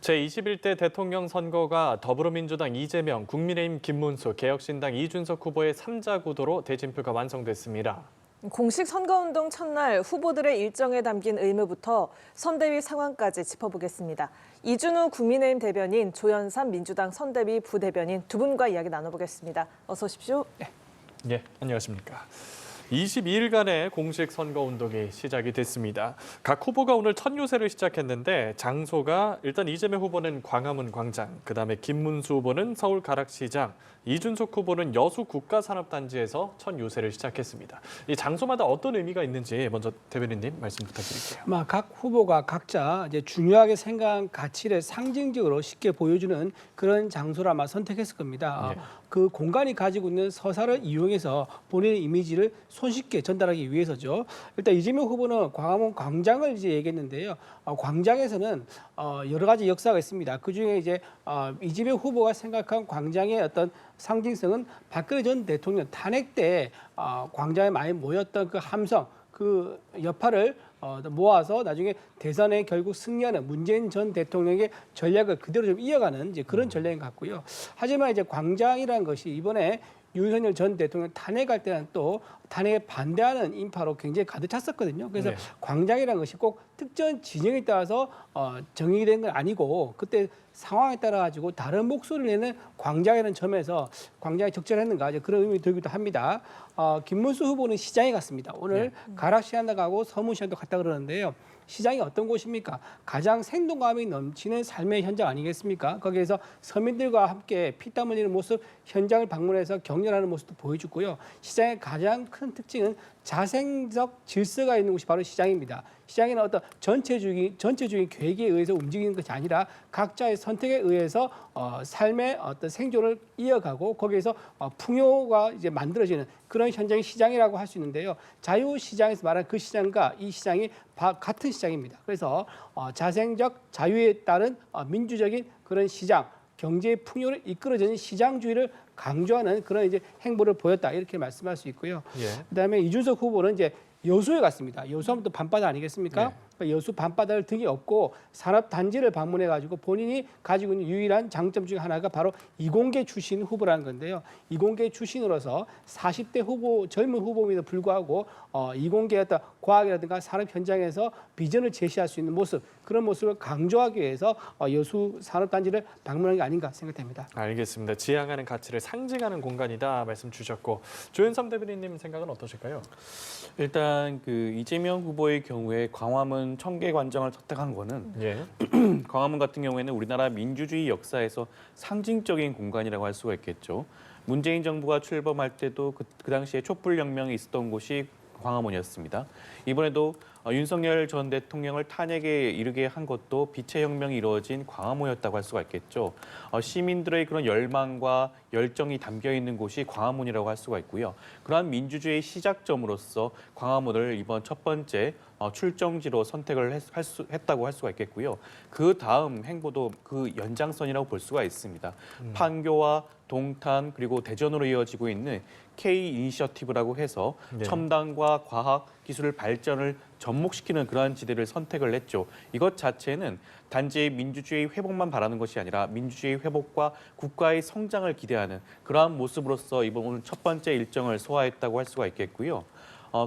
제21대 대통령 선거가 더불어민주당 이재명, 국민의힘 김문수, 개혁신당 이준석 후보의 3자 구도로 대진표가 완성됐습니다. 공식 선거운동 첫날 후보들의 일정에 담긴 의무부터 선대위 상황까지 짚어보겠습니다. 이준우 국민의힘 대변인, 조현삼 민주당 선대위 부대변인 두 분과 이야기 나눠보겠습니다. 어서 오십시오. 네, 안녕하십니까. 22일간의 공식 선거운동이 시작이 됐습니다. 각 후보가 오늘 첫 유세를 시작했는데 장소가 일단 이재명 후보는 광화문 광장, 그다음에 김문수 후보는 서울 가락시장, 이준석 후보는 여수 국가산업단지에서 첫 유세를 시작했습니다. 이 장소마다 어떤 의미가 있는지 먼저 대변인님 말씀 부탁드릴게요. 각 후보가 각자 이제 중요하게 생각한 가치를 상징적으로 쉽게 보여주는 그런 장소를 아마 선택했을 겁니다. 네. 그 공간이 가지고 있는 서사를 이용해서 본인의 이미지를 손쉽게 전달하기 위해서죠. 일단 이재명 후보는 광화문 광장을 이제 얘기했는데요. 광장에서는 여러 가지 역사가 있습니다. 그 중에 이제 이재명 후보가 생각한 광장의 어떤 상징성은 박근혜 전 대통령 탄핵 때 광장에 많이 모였던 그 함성, 그 여파를 모아서 나중에 대선에 결국 승리하는 문재인 전 대통령의 전략을 그대로 좀 이어가는 이제 그런 전략인 것 같고요. 하지만 이제 광장이라는 것이 이번에 윤석열 전 대통령 탄핵할 때는 또 탄핵에 반대하는 인파로 굉장히 가득 찼었거든요. 그래서 네. 광장이라는 것이 꼭 특정 진영에 따라서 정의된 건 아니고 그때 상황에 따라 가지고 다른 목소리를 내는 광장이라는 점에서 광장이 적절했는가 이제 그런 의미 들기도 합니다. 김문수 후보는 시장에 갔습니다. 오늘 가락시장도 가고 서문시장도 갔다 그러는데요. 시장이 어떤 곳입니까? 가장 생동감이 넘치는 삶의 현장 아니겠습니까? 거기에서 서민들과 함께 피땀 흘리는 모습, 현장을 방문해서 격려하는 모습도 보여주고요. 시장의 가장 큰 특징은 자생적 질서가 있는 곳이 바로 시장입니다. 시장에는 어떤 전체적인 계획에 의해서 움직이는 것이 아니라 각자의 선택에 의해서 삶의 어떤 생존을 이어가고 거기에서 풍요가 이제 만들어지는 그런 현장이 시장이라고 할 수 있는데요. 자유시장에서 말하는 그 시장과 이 시장이 같은 시장입니다. 그래서 자생적 자유에 따른 민주적인 그런 시장, 경제의 풍요를 이끌어주는 시장주의를 강조하는 그런 이제 행보를 보였다 이렇게 말씀할 수 있고요. 예. 그다음에 이준석 후보는 이제 여수에 갔습니다. 여수하면 또 밤바다 아니겠습니까? 네. 그러니까 여수 밤바다를 등에 업고 산업단지를 방문해가지고 본인이 가지고 있는 유일한 장점 중에 하나가 바로 이공계 출신 후보라는 건데요. 이공계 출신으로서 40대 후보, 젊은 후보임에도 불구하고 이공계의 어떤 과학이라든가 산업 현장에서 비전을 제시할 수 있는 모습, 그런 모습을 강조하기 위해서 여수 산업단지를 방문한 게 아닌가 생각됩니다. 알겠습니다. 지향하는 가치를 상징하는 공간이다 말씀 주셨고 조현삼 대변인님 생각은 어떠실까요? 일단 그 이재명 후보의 경우에 광화문 청계광장을 선택한 거는 예. 광화문 같은 경우에는 우리나라 민주주의 역사에서 상징적인 공간이라고 할 수가 있겠죠. 문재인 정부가 출범할 때도 그 당시에 촛불혁명이 있었던 곳이 광화문이었습니다. 이번에도 윤석열 전 대통령을 탄핵에 이르게 한 것도 빛의 혁명이 이루어진 광화문이었다고 할 수가 있겠죠. 시민들의 그런 열망과 열정이 담겨 있는 곳이 광화문이라고 할 수가 있고요. 그러한 민주주의 시작점으로서 광화문을 이번 첫 번째 출정지로 선택을 했다고 할 수가 있겠고요. 그 다음 행보도 그 연장선이라고 볼 수가 있습니다. 판교와 동탄 그리고 대전으로 이어지고 있는 K 이니셔티브라고 해서 네. 첨단과 과학 기술을 발전을 접목시키는 그러한 지대를 선택을 했죠. 이것 자체는 단지 민주주의 회복만 바라는 것이 아니라 민주주의 회복과 국가의 성장을 기대하는 그러한 모습으로서 이번 오늘 첫 번째 일정을 소화했다고 할 수가 있겠고요.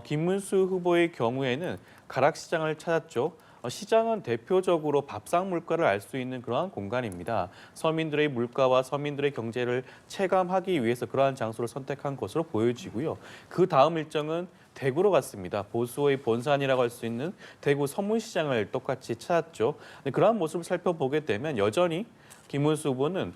김문수 후보의 경우에는 가락시장을 찾았죠. 시장은 대표적으로 밥상 물가를 알 수 있는 그러한 공간입니다. 서민들의 물가와 서민들의 경제를 체감하기 위해서 그러한 장소를 선택한 것으로 보여지고요. 그 다음 일정은 대구로 갔습니다. 보수의 본산이라고 할 수 있는 대구 서문시장을 똑같이 찾았죠. 그러한 모습을 살펴보게 되면 여전히 김문수 후보는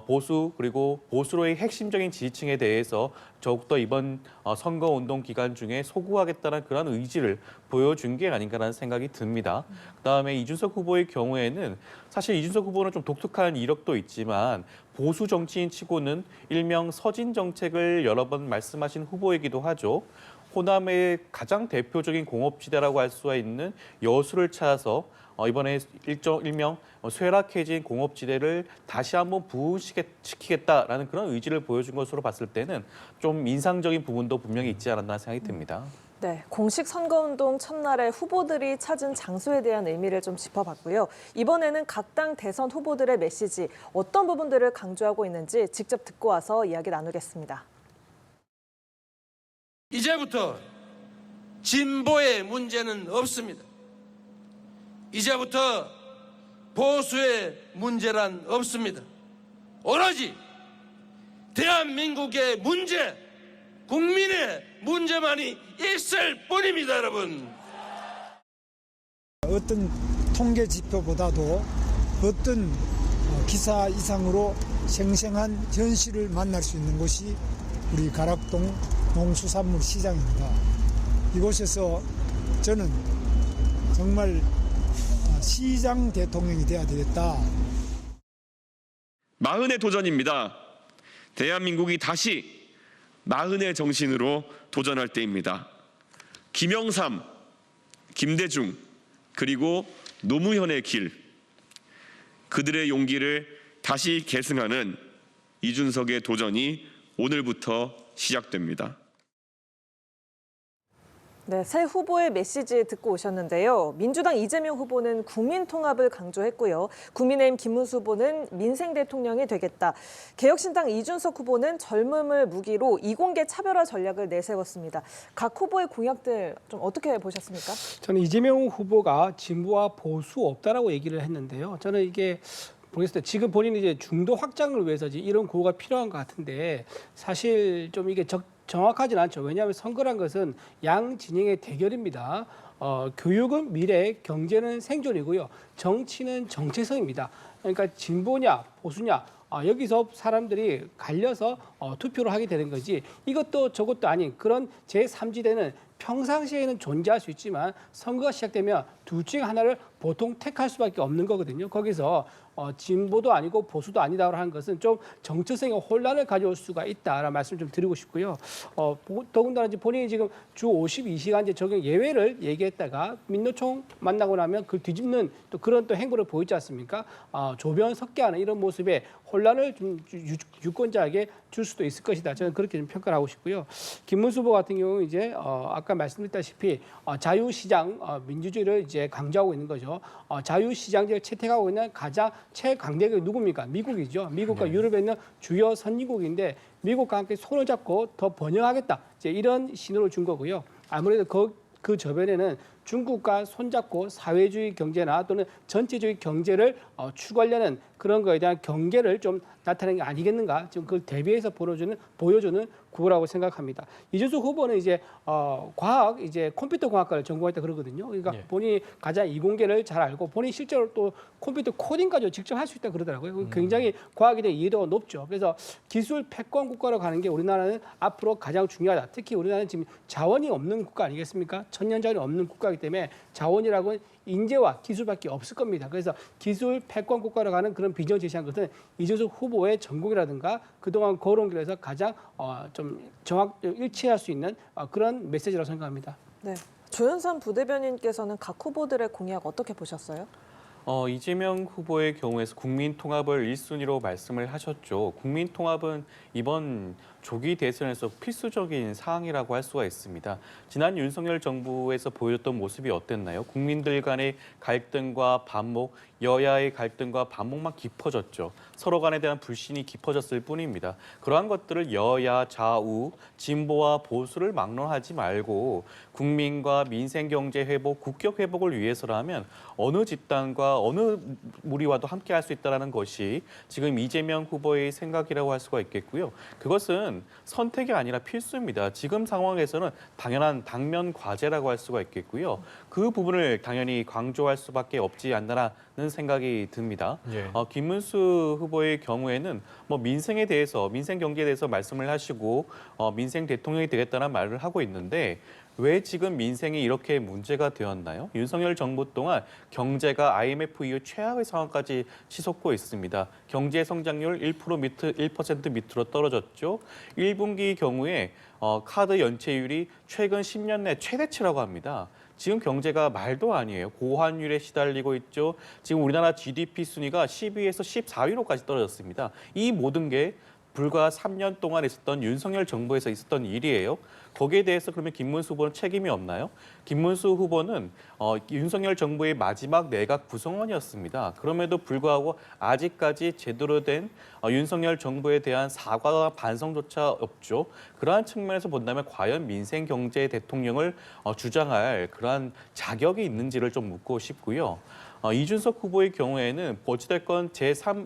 보수 그리고 보수로의 핵심적인 지지층에 대해서 더욱더 이번 선거운동 기간 중에 소구하겠다는 그런 의지를 보여준 게 아닌가라는 생각이 듭니다. 그다음에 이준석 후보의 경우에는 사실 이준석 후보는 좀 독특한 이력도 있지만 보수 정치인치고는 일명 서진 정책을 여러 번 말씀하신 후보이기도 하죠. 호남의 가장 대표적인 공업지대라고 할 수가 있는 여수를 찾아서 이번에 일명 쇠락해진 공업지대를 다시 한번 부흥시키겠다라는 그런 의지를 보여준 것으로 봤을 때는 좀 인상적인 부분도 분명히 있지 않았나 생각이 듭니다. 네, 공식 선거운동 첫날에 후보들이 찾은 장소에 대한 의미를 좀 짚어봤고요. 이번에는 각 당 대선 후보들의 메시지, 어떤 부분들을 강조하고 있는지 직접 듣고 와서 이야기 나누겠습니다. 이제부터 진보의 문제는 없습니다. 이제부터 보수의 문제란 없습니다. 오로지 대한민국의 문제, 국민의 문제만이 있을 뿐입니다, 여러분. 어떤 통계 지표보다도 어떤 기사 이상으로 생생한 현실을 만날 수 있는 곳이 우리 가락동 농수산물 시장입니다. 이곳에서 저는 정말 시장 대통령이 돼야 되겠다. 마흔의 도전입니다. 대한민국이 다시 마흔의 정신으로 도전할 때입니다. 김영삼, 김대중, 그리고 노무현의 길, 그들의 용기를 다시 계승하는 이준석의 도전이 오늘부터 시작됩니다. 네, 새 후보의 메시지 듣고 오셨는데요. 민주당 이재명 후보는 국민 통합을 강조했고요. 국민의힘 김문수 후보는 민생 대통령이 되겠다. 개혁신당 이준석 후보는 젊음을 무기로 이공계 차별화 전략을 내세웠습니다. 각 후보의 공약들 좀 어떻게 보셨습니까? 저는 이재명 후보가 진보와 보수 없다라고 얘기를 했는데요. 저는 이게 모르겠어요. 지금 본인이 이제 중도 확장을 위해서 이런 구호가 필요한 것 같은데 사실 좀 이게 정확하진 않죠. 왜냐하면 선거란 것은 양 진영의 대결입니다. 교육은 미래, 경제는 생존이고요. 정치는 정체성입니다. 그러니까 진보냐 보수냐 여기서 사람들이 갈려서 투표를 하게 되는 거지 이것도 저것도 아닌 그런 제3지대는 평상시에는 존재할 수 있지만 선거가 시작되면 둘 중에 하나를 보통 택할 수밖에 없는 거거든요. 거기서 진보도 아니고 보수도 아니다라고 하는 것은 좀 정체성의 혼란을 가져올 수가 있다라는 말씀을 좀 드리고 싶고요. 더군다나 이제 본인이 지금 주 52시간제 적용 예외를 얘기했다가 민노총 만나고 나면 그 뒤집는 또 그런 또 행보를 보이지 않습니까? 조변 섞게 하는 이런 모습에 혼란을 좀 유권자에게 줄 수도 있을 것이다. 저는 그렇게 좀 평가를 하고 싶고요. 김문수 후보 같은 경우는 이제 아까 말씀드렸다시피 자유시장 민주주의를 이제 강조하고 있는 거죠. 자유시장제를 채택하고 있는 가장 최강대국이 누굽니까? 미국이죠. 미국과 유럽에 있는 주요 선진국인데 미국과 함께 손을 잡고 더 번영하겠다. 이제 이런 신호를 준 거고요. 아무래도 그 저변에는 중국과 손잡고 사회주의 경제나 또는 전체주의 경제를 추구하려는 그런 거에 대한 경계를 좀 나타내는 게 아니겠는가? 지금 그걸 대비해서 보여주는 구호라고 생각합니다. 이준석 후보는 이제 과학, 이제 컴퓨터 공학과를 전공했다 그러거든요. 그러니까 본인이 가장 이공계를 잘 알고 본인이 실제로 또 컴퓨터 코딩까지 직접 할 수 있다 그러더라고요. 굉장히 과학에 대한 이해도가 높죠. 그래서 기술 패권 국가로 가는 게 우리나라는 앞으로 가장 중요하다. 특히 우리나라는 지금 자원이 없는 국가 아니겠습니까? 천년 자원이 없는 국가이기 때문에 자원이라고는 인재와 기술밖에 없을 겁니다. 그래서 기술 패권 국가로 가는 그런 비전 제시한 것은 이준석 후보의 전공이라든가 그동안 걸어온 길에서 가장 좀 일치할 수 있는 그런 메시지라고 생각합니다. 네, 조현선 부대변인께서는 각 후보들의 공약 어떻게 보셨어요? 이재명 후보의 경우에서 국민 통합을 1순위로 말씀을 하셨죠. 국민 통합은 이번 조기 대선에서 필수적인 사항이라고 할 수가 있습니다. 지난 윤석열 정부에서 보여줬던 모습이 어땠나요? 국민들 간의 갈등과 반목, 여야의 갈등과 반목만 깊어졌죠. 서로 간에 대한 불신이 깊어졌을 뿐입니다. 그러한 것들을 여야, 좌우, 진보와 보수를 막론하지 말고 국민과 민생 경제 회복, 국격 회복을 위해서라면 어느 집단과 어느 무리와도 함께 할 수 있다는 것이 지금 이재명 후보의 생각이라고 할 수가 있겠고요. 그것은 선택이 아니라 필수입니다. 지금 상황에서는 당연한 당면 과제라고 할 수가 있겠고요. 그 부분을 당연히 강조할 수밖에 없지 않나라는 생각이 듭니다. 김문수 후보의 경우에는 뭐 민생에 대해서, 민생 경제에 대해서 말씀을 하시고 민생 대통령이 되겠다는 말을 하고 있는데 왜 지금 민생이 이렇게 문제가 되었나요? 윤석열 정부 동안 경제가 IMF 이후 최악의 상황까지 치솟고 있습니다. 경제 성장률 1% 밑으로 떨어졌죠. 1분기 경우에 카드 연체율이 최근 10년 내 최대치라고 합니다. 지금 경제가 말도 아니에요. 고환율에 시달리고 있죠. 지금 우리나라 GDP 순위가 12위에서 14위로까지 떨어졌습니다. 이 모든 게 불과 3년 동안 있었던 윤석열 정부에서 있었던 일이에요. 거기에 대해서 그러면 김문수 후보는 책임이 없나요? 김문수 후보는 윤석열 정부의 마지막 내각 구성원이었습니다. 그럼에도 불구하고 아직까지 제대로 된 윤석열 정부에 대한 사과와 반성조차 없죠. 그러한 측면에서 본다면 과연 민생 경제 대통령을 주장할 그러한 자격이 있는지를 좀 묻고 싶고요. 이준석 후보의 경우에는 어찌됐건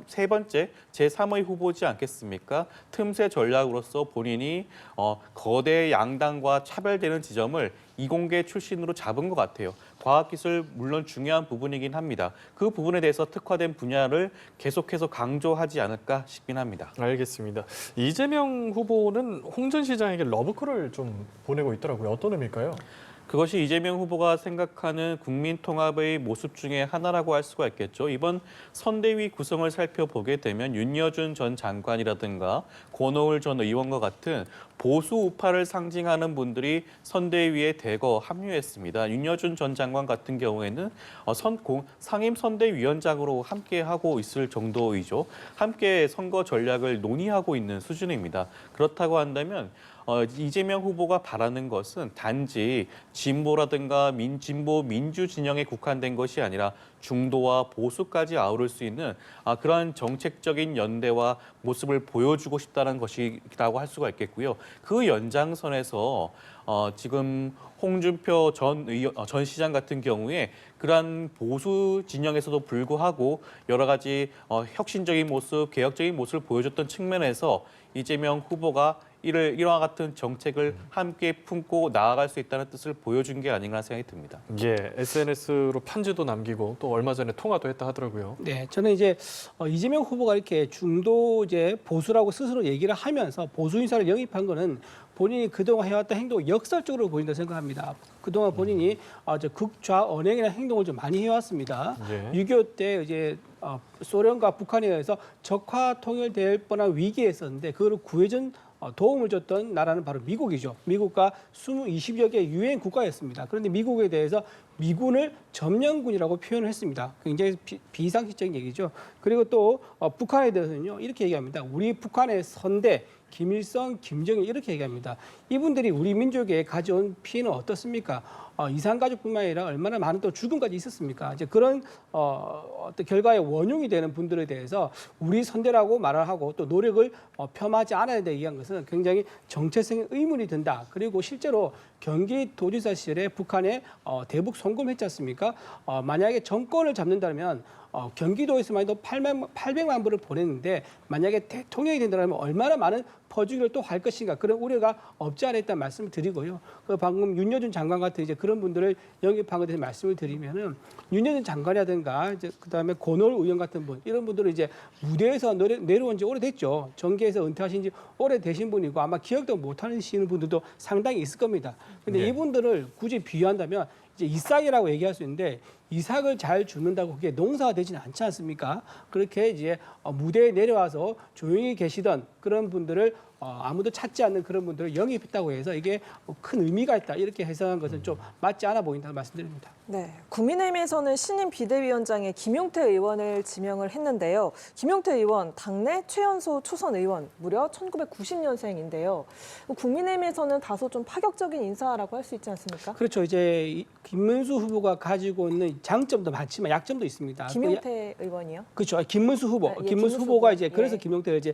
세 번째, 제3의 후보지 않겠습니까? 틈새 전략으로서 본인이 거대 양당과 차별되는 지점을 이공계 출신으로 잡은 것 같아요. 과학기술 물론 중요한 부분이긴 합니다. 그 부분에 대해서 특화된 분야를 계속해서 강조하지 않을까 싶긴 합니다. 알겠습니다. 이재명 후보는 홍 전 시장에게 러브콜을 좀 보내고 있더라고요. 어떤 의미일까요? 그것이 이재명 후보가 생각하는 국민 통합의 모습 중에 하나라고 할 수가 있겠죠. 이번 선대위 구성을 살펴보게 되면 윤여준 전 장관이라든가 권오을 전 의원과 같은 보수 우파를 상징하는 분들이 선대위에 대거 합류했습니다. 윤여준 전 장관 같은 경우에는 상임 선대위원장으로 함께 하고 있을 정도이죠. 함께 선거 전략을 논의하고 있는 수준입니다. 그렇다고 한다면 이재명 후보가 바라는 것은 단지 진보라든가 진보 민주 진영에 국한된 것이 아니라 중도와 보수까지 아우를 수 있는 그러한 정책적인 연대와 모습을 보여주고 싶다는 것이라고 할 수가 있겠고요. 그 연장선에서 지금 홍준표 전 시장 같은 경우에 그러한 보수 진영에서도 불구하고 여러 가지 혁신적인 모습, 개혁적인 모습을 보여줬던 측면에서 이재명 후보가 이와 같은 정책을 함께 품고 나아갈 수 있다는 뜻을 보여준 게 아닌가 생각이 듭니다. 예, SNS로 편지도 남기고 또 얼마 전에 통화도 했다 하더라고요. 네, 저는 이제 이재명 후보가 이렇게 중도 이제 보수라고 스스로 얘기를 하면서 보수 인사를 영입한 거는 본인이 그동안 해왔던 행동이 역설적으로 보인다 생각합니다. 그동안 본인이 극좌 언행이나 행동을 좀 많이 해왔습니다. 예. 6.25 때 이제 소련과 북한에 의해서 적화 통일될 뻔한 위기에 있었는데 그걸 구해준 도움을 줬던 나라는 바로 미국이죠. 미국과 20여 개 유엔 국가였습니다. 그런데 미국에 대해서 미군을 점령군이라고 표현을 했습니다. 굉장히 비상식적인 얘기죠. 그리고 또 북한에 대해서는요 이렇게 얘기합니다. 우리 북한의 선대 김일성, 김정일 이렇게 얘기합니다. 이분들이 우리 민족에 가져온 피해는 어떻습니까? 이산가족뿐만 아니라 얼마나 많은 또 죽음까지 있었습니까? 이제 그런 어떤 결과의 원흉이 되는 분들에 대해서 우리 선대라고 말을 하고 또 노력을 폄하하지 않아야 되게 얘기한 것은 굉장히 정체성의 의문이 든다. 그리고 실제로 경기도지사 시절에 북한에 대북 송금했지 않습니까? 만약에 정권을 잡는다면 경기도에서만 해도 800만 불을 보냈는데 만약에 대통령이 된다면 얼마나 많은 퍼주기를 또 할 것인가 그런 우려가 없지 않아 있다는 말씀을 드리고요. 그 방금 윤여준 장관 같은 이제 그런 분들을 영입한 것에 대해서 말씀을 드리면은 윤여준 장관이라든가 이제 그다음에 권오을 의원 같은 분 이런 분들은 이제 무대에서 내려온 지 오래됐죠. 정계에서 은퇴하신 지 오래되신 분이고 아마 기억도 못하시는 분들도 상당히 있을 겁니다. 근데 네. 이분들을 굳이 비유한다면 이제 이삭이라고 얘기할 수 있는데 이삭을 잘 죽는다고 그게 농사가 되지는 않지 않습니까? 그렇게 이제 무대에 내려와서 조용히 계시던 그런 분들을 아무도 찾지 않는 그런 분들을 영입했다고 해서 이게 큰 의미가 있다 이렇게 해석한 것은 좀 맞지 않아 보인다는 말씀드립니다. 네, 국민의힘에서는 신임 비대위원장에 김용태 의원을 지명을 했는데요. 김용태 의원, 당내 최연소 초선 의원, 무려 1990년생인데요. 국민의힘에서는 다소 좀 파격적인 인사라고 할 수 있지 않습니까? 그렇죠. 이제 김문수 후보가 가지고 있는 장점도 많지만 약점도 있습니다. 김용태 의원이요? 그렇죠. 김문수 후보, 네, 예, 김문수 김문수 후보가 후보. 이제 그래서 예. 김용태를 이제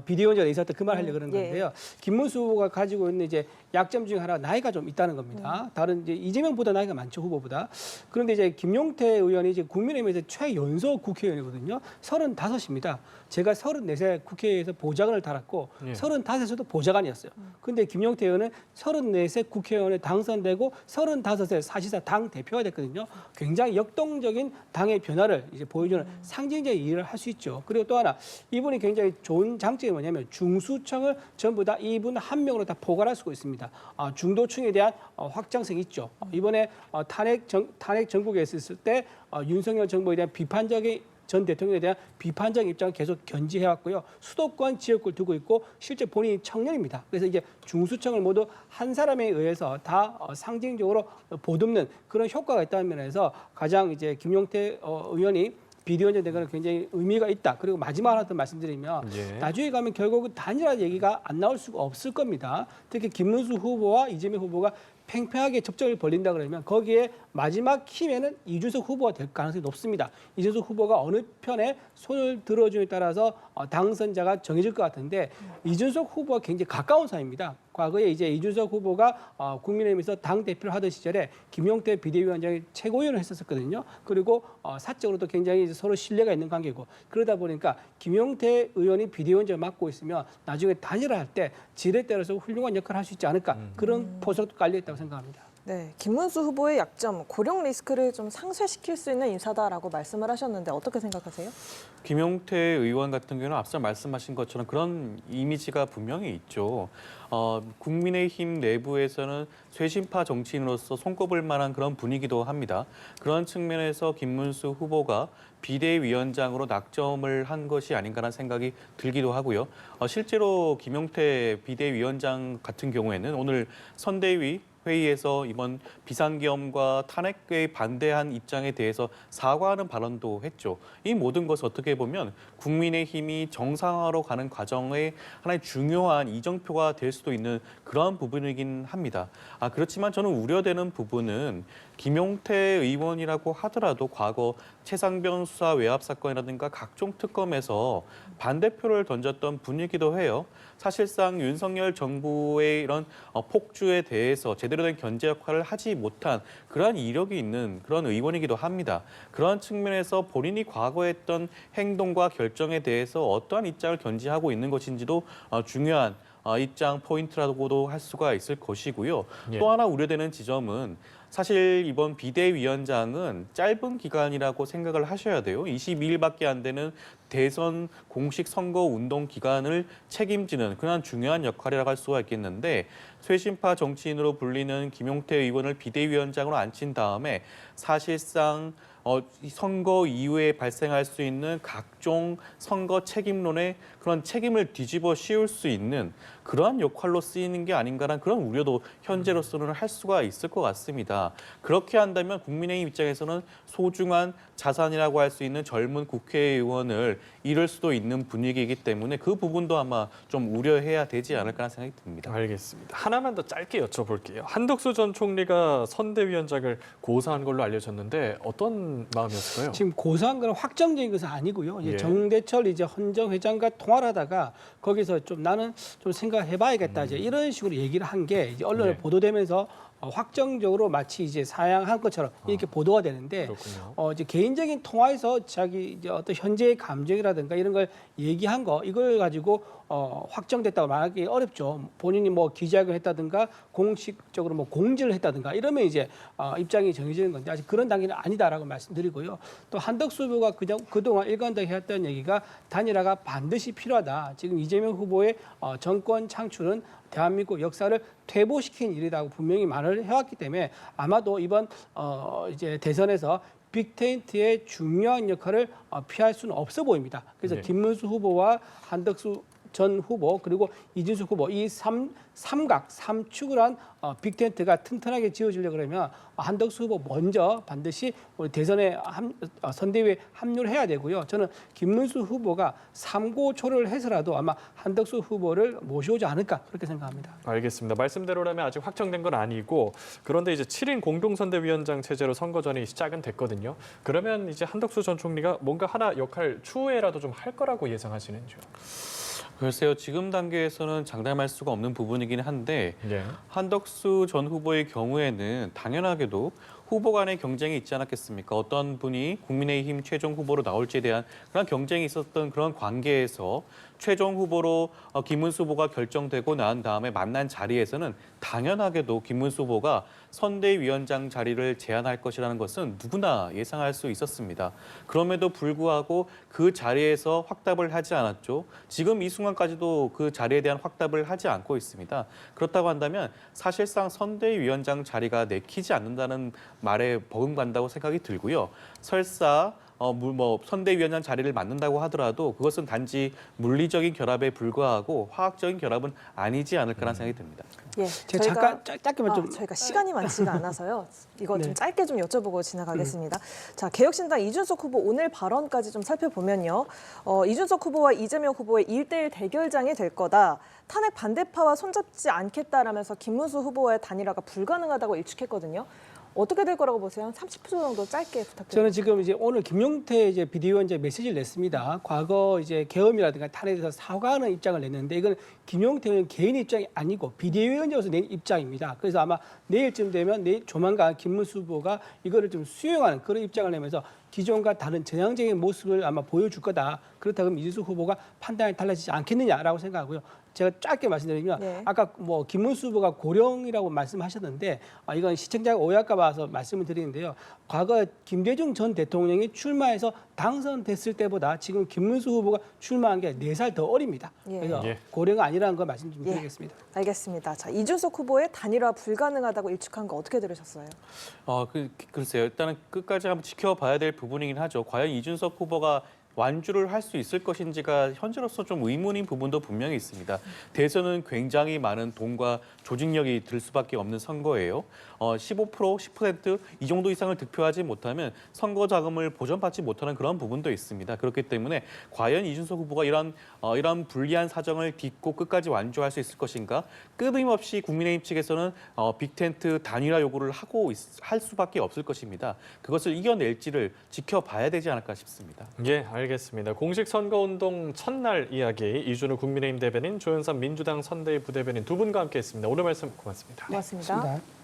비대위원장에 있었다 그 말 하려고 그러는 예. 건데요. 김문수 후보가 가지고 있는 이제 약점 중에 하나가 나이가 좀 있다는 겁니다. 다른 이제 이재명보다 나이가 많죠 후보보다. 그런데 이제 김용태 의원이 이제 국민의힘에서 최연소 국회의원이거든요. 35입니다. 제가 34세 국회에서 보좌관을 달았고 예. 35에서도 보좌관이었어요. 그런데 김용태 의원은 34세 국회의원에 당선되고 35세 사실상 당 대표가 됐거든요. 굉장히 역동적인 당의 변화를 이제 보여주는 상징적인 일을 할 수 있죠. 그리고 또 하나 이분이 굉장히 좋은 장점이 뭐냐면 중수청을 전부 다 이분 한 명으로 다 포괄할 수가 있습니다. 중도층에 대한 확장성이 있죠. 이번에 탄핵 전국에 있었을 때 윤석열 정부에 대한 비판적인 전 대통령에 대한 비판적 입장을 계속 견지해왔고요. 수도권 지역구를 두고 있고 실제 본인이 청년입니다. 그래서 이제 중수청을 모두 한 사람에 의해서 다 상징적으로 보듬는 그런 효과가 있다는 면에서 가장 이제 김용태 의원이 비대위원장 된 거는 굉장히 의미가 있다. 그리고 마지막 하나 더 말씀드리면 예. 나중에 가면 결국은 단일화 얘기가 안 나올 수가 없을 겁니다. 특히 김문수 후보와 이재명 후보가 팽팽하게 접점을 벌린다 그러면 거기에 마지막 키면은 이준석 후보가 될 가능성이 높습니다. 이준석 후보가 어느 편에 손을 들어주냐에 따라서 당선자가 정해질 것 같은데 이준석 후보가 굉장히 가까운 사이입니다. 과거에 이제 이준석 후보가 국민의힘에서 당 대표를 하던 시절에 김용태 비대위원장이 최고위원을 했었거든요. 그리고 사적으로도 굉장히 이제 서로 신뢰가 있는 관계고 그러다 보니까 김용태 의원이 비대위원장을 맡고 있으면 나중에 단일화할 때 질에 따라서 훌륭한 역할을 할 수 있지 않을까 그런 포석도 깔려 있다고 생각합니다. 네, 김문수 후보의 약점, 고령 리스크를 좀 상쇄시킬 수 있는 인사다라고 말씀을 하셨는데 어떻게 생각하세요? 김용태 의원 같은 경우는 앞서 말씀하신 것처럼 그런 이미지가 분명히 있죠. 국민의힘 내부에서는 쇄신파 정치인으로서 손꼽을 만한 그런 분위기도 합니다. 그런 측면에서 김문수 후보가 비대위원장으로 낙점을 한 것이 아닌가라는 생각이 들기도 하고요. 실제로 김용태 비대위원장 같은 경우에는 오늘 선대위 회의에서 이번 비상계엄과 탄핵에 반대한 입장에 대해서 사과하는 발언도 했죠. 이 모든 것을 어떻게 보면 국민의힘이 정상화로 가는 과정의 하나의 중요한 이정표가 될 수도 있는 그러한 부분이긴 합니다. 그렇지만 저는 우려되는 부분은 김용태 의원이라고 하더라도 과거 최상병 수사 외압 사건이라든가 각종 특검에서 반대표를 던졌던 분이기도 해요. 사실상 윤석열 정부의 이런 폭주에 대해서 제대로 된 견제 역할을 하지 못한 그러한 이력이 있는 그런 의원이기도 합니다. 그러한 측면에서 본인이 과거에 했던 행동과 결정에 대해서 어떠한 입장을 견지하고 있는 것인지도 중요한 입장 포인트라고도 할 수가 있을 것이고요. 예. 또 하나 우려되는 지점은 사실 이번 비대위원장은 짧은 기간이라고 생각을 하셔야 돼요. 22일밖에 안 되는 대선 공식 선거 운동 기간을 책임지는 그런 중요한 역할이라고 할 수가 있겠는데 쇄신파 정치인으로 불리는 김용태 의원을 비대위원장으로 앉힌 다음에 사실상 선거 이후에 발생할 수 있는 각종 선거 책임론의 그런 책임을 뒤집어 씌울 수 있는 그러한 역할로 쓰이는 게 아닌가라는 그런 우려도 현재로서는 할 수가 있을 것 같습니다. 그렇게 한다면 국민의힘 입장에서는 소중한 자산이라고 할 수 있는 젊은 국회의원을 잃을 수도 있는 분위기이기 때문에 그 부분도 아마 좀 우려해야 되지 않을까 하는 생각이 듭니다. 알겠습니다. 하나만 더 짧게 여쭤볼게요. 한덕수 전 총리가 선대위원장을 고사한 걸로 알려졌는데 어떤 마음이었을까요? 지금 고사한 건 확정적인 것은 아니고요. 이제 예. 정대철 이제 헌정 회장과 통화를 하다가 거기서 좀 나는 좀 생각해봐야겠다 이제 이런 식으로 얘기를 한 게 이제 언론에 예. 보도되면서 확정적으로 마치 이제 사양한 것처럼 이렇게 보도가 되는데 그렇군요. 이제 개인적인 통화에서 자기 이제 어떤 현재의 감정이라든가 이런 걸 얘기한 거 이걸 가지고 확정됐다고 말하기 어렵죠. 본인이 뭐 기자회견 했다든가 공식적으로 뭐 공지를 했다든가 이러면 이제 입장이 정해지는 건데 아직 그런 단계는 아니다라고 말씀드리고요. 또 한덕수 후보가 그동안 일관되게 해왔던 얘기가 단일화가 반드시 필요하다. 지금 이재명 후보의 정권 창출은 대한민국 역사를 퇴보시킨 일이라고 분명히 말을 해왔기 때문에 아마도 이번 이제 대선에서 빅텐트의 중요한 역할을 피할 수는 없어 보입니다. 그래서 네. 김문수 후보와 한덕수 전 후보 그리고 이준석 후보 이 삼축을 한 빅텐트가 튼튼하게 지어지려고 그러면 한덕수 후보 먼저 반드시 우리 대선에 선대위에 합류를 해야 되고요. 저는 김문수 후보가 삼고초를 해서라도 아마 한덕수 후보를 모셔오지 않을까 그렇게 생각합니다. 알겠습니다. 말씀대로라면 아직 확정된 건 아니고 그런데 이제 7인 공동선대위원장 체제로 선거전이 시작은 됐거든요. 그러면 이제 한덕수 전 총리가 뭔가 하나 역할 추후에라도 좀 할 거라고 예상하시는지요? 글쎄요. 지금 단계에서는 장담할 수가 없는 부분이긴 한데 예. 한덕수 전 후보의 경우에는 당연하게도 후보 간의 경쟁이 있지 않았겠습니까? 어떤 분이 국민의힘 최종 후보로 나올지에 대한 그런 경쟁이 있었던 그런 관계에서 최종 후보로 김문수 후보가 결정되고 난 다음에 만난 자리에서는 당연하게도 김문수 후보가 선대위원장 자리를 제안할 것이라는 것은 누구나 예상할 수 있었습니다. 그럼에도 불구하고 그 자리에서 확답을 하지 않았죠. 지금 이 순간까지도 그 자리에 대한 확답을 하지 않고 있습니다. 그렇다고 한다면 사실상 선대위원장 자리가 내키지 않는다는 말에 버금간다고 생각이 들고요. 설사 선대위원장 자리를 맡는다고 하더라도 그것은 단지 물리적인 결합에 불과하고 화학적인 결합은 아니지 않을까라는 생각이 듭니다. 예, 제가 잠깐 짧게만 좀 저희가 시간이 많지가 않아서요. 이거 좀 네. 짧게 좀 여쭤보고 지나가겠습니다. 자, 개혁신당 이준석 후보 오늘 발언까지 좀 살펴보면요. 이준석 후보와 이재명 후보의 1대1 대결장이 될 거다. 탄핵 반대파와 손잡지 않겠다라면서 김문수 후보와의 단일화가 불가능하다고 일축했거든요. 어떻게 될 거라고 보세요? 한 30초 정도 짧게 부탁드립니다. 저는 지금 이제 오늘 김용태 이제 비대위원장 메시지를 냈습니다. 과거 이제 계엄이라든가 탄핵에 대해서 사과하는 입장을 냈는데 이건 김용태 의원 개인 입장이 아니고 비대위원장으로서 낸 입장입니다. 그래서 아마 내일쯤 되면 조만간 김문수 후보가 이거를 좀 수용하는 그런 입장을 내면서 기존과 다른 전향적인 모습을 아마 보여줄 거다. 그렇다면 이준석 후보가 판단이 달라지지 않겠느냐라고 생각하고요. 제가 짧게 말씀드리면 네. 아까 김문수 후보가 고령이라고 말씀하셨는데 이건 시청자가 오해할까 봐서 말씀을 드리는데요. 과거 김대중 전 대통령이 출마해서 당선됐을 때보다 지금 김문수 후보가 출마한 게 4살 더 어립니다. 예. 그래서 예. 고령은 아니라는 거 말씀 좀 예. 드리겠습니다. 알겠습니다. 자, 이준석 후보의 단일화 불가능하다고 일축한 거 어떻게 들으셨어요? 글쎄요. 일단은 끝까지 한번 지켜봐야 될 부분이긴 하죠. 과연 이준석 후보가 완주를 할 수 있을 것인지가 현재로서 좀 의문인 부분도 분명히 있습니다. 대선은 굉장히 많은 돈과 조직력이 들 수밖에 없는 선거예요. 15%, 10% 이 정도 이상을 득표하지 못하면 선거 자금을 보전받지 못하는 그런 부분도 있습니다. 그렇기 때문에 과연 이준석 후보가 이런 불리한 사정을 딛고 끝까지 완주할 수 있을 것인가? 끊임없이 국민의힘 측에서는 빅텐트 단일화 요구를 할 수밖에 없을 것입니다. 그것을 이겨낼지를 지켜봐야 되지 않을까 싶습니다. 예, 알겠습니다. 공식 선거운동 첫날 이야기 이준우 국민의힘 대변인, 조현삼 민주당 선대위 부대변인 두 분과 함께했습니다. 오늘 말씀 고맙습니다. 고맙습니다. 고맙습니다.